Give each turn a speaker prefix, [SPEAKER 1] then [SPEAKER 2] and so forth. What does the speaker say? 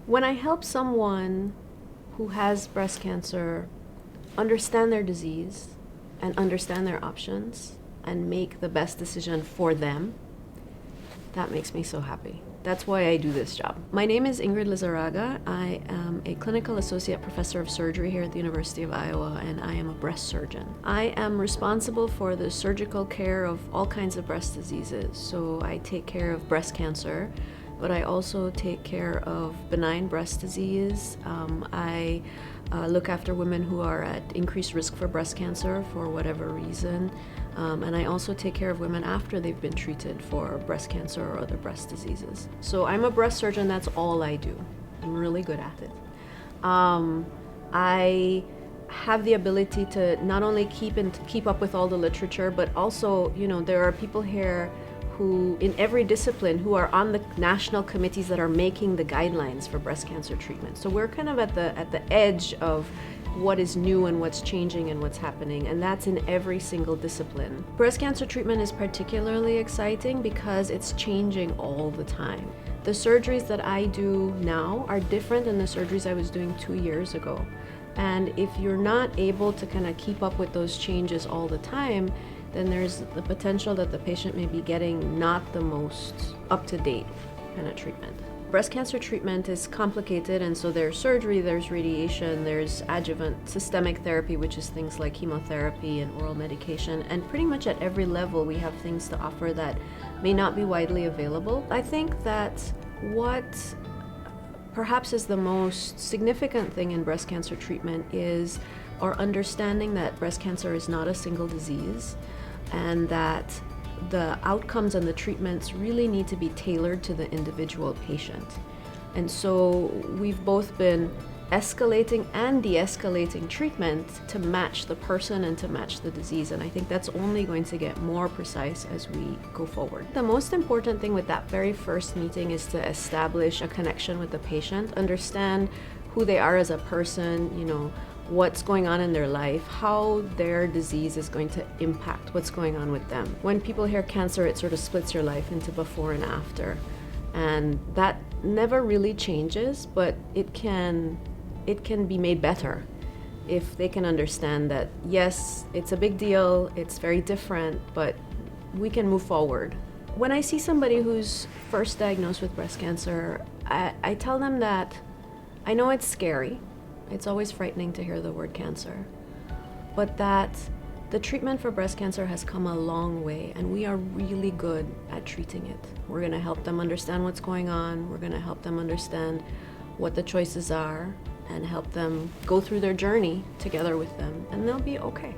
[SPEAKER 1] When I help someone who has breast cancer understand their disease and understand their options and make the best decision for them, that makes me so happy. That's why I do this job. My name is Ingrid Lizarraga. I am a clinical associate professor of surgery here at the University of Iowa, and I am a breast surgeon. I am responsible for the surgical care of all kinds of breast diseases. So I take care of breast cancer, but I also take care of benign breast disease. I look after women who are at increased risk for breast cancer for whatever reason. And I also take care of women after they've been treated for breast cancer or other breast diseases. So I'm a breast surgeon, that's all I do. I'm really good at it. I have the ability to not only keep up with all the literature, but also, there are people here who, in every discipline, who are on the national committees that are making the guidelines for breast cancer treatment. So we're kind of at the edge of what is new and what's changing and what's happening, and that's in every single discipline. Breast cancer treatment is particularly exciting because it's changing all the time. The surgeries that I do now are different than the surgeries I was doing 2 years ago. And if you're not able to kind of keep up with those changes all the time, then there's the potential that the patient may be getting not the most up-to-date kind of treatment. Breast cancer treatment is complicated, and so there's surgery, there's radiation, there's adjuvant systemic therapy, which is things like chemotherapy and oral medication, and pretty much at every level we have things to offer that may not be widely available. I think that what perhaps is the most significant thing in breast cancer treatment is our understanding that breast cancer is not a single disease, and that the outcomes and the treatments really need to be tailored to the individual patient. And so we've both been escalating and de-escalating treatment to match the person and to match the disease. And I think that's only going to get more precise as we go forward. The most important thing with that very first meeting is to establish a connection with the patient, understand who they are as a person, what's going on in their life, how their disease is going to impact what's going on with them. When people hear cancer, it sort of splits your life into before and after. And that never really changes, but it can be made better if they can understand that, yes, it's a big deal, it's very different, but we can move forward. When I see somebody who's first diagnosed with breast cancer, I tell them that I know it's scary. It's always frightening to hear the word cancer, but that the treatment for breast cancer has come a long way, and we are really good at treating it. We're going to help them understand what's going on. We're going to help them understand what the choices are and help them go through their journey together with them, and they'll be okay.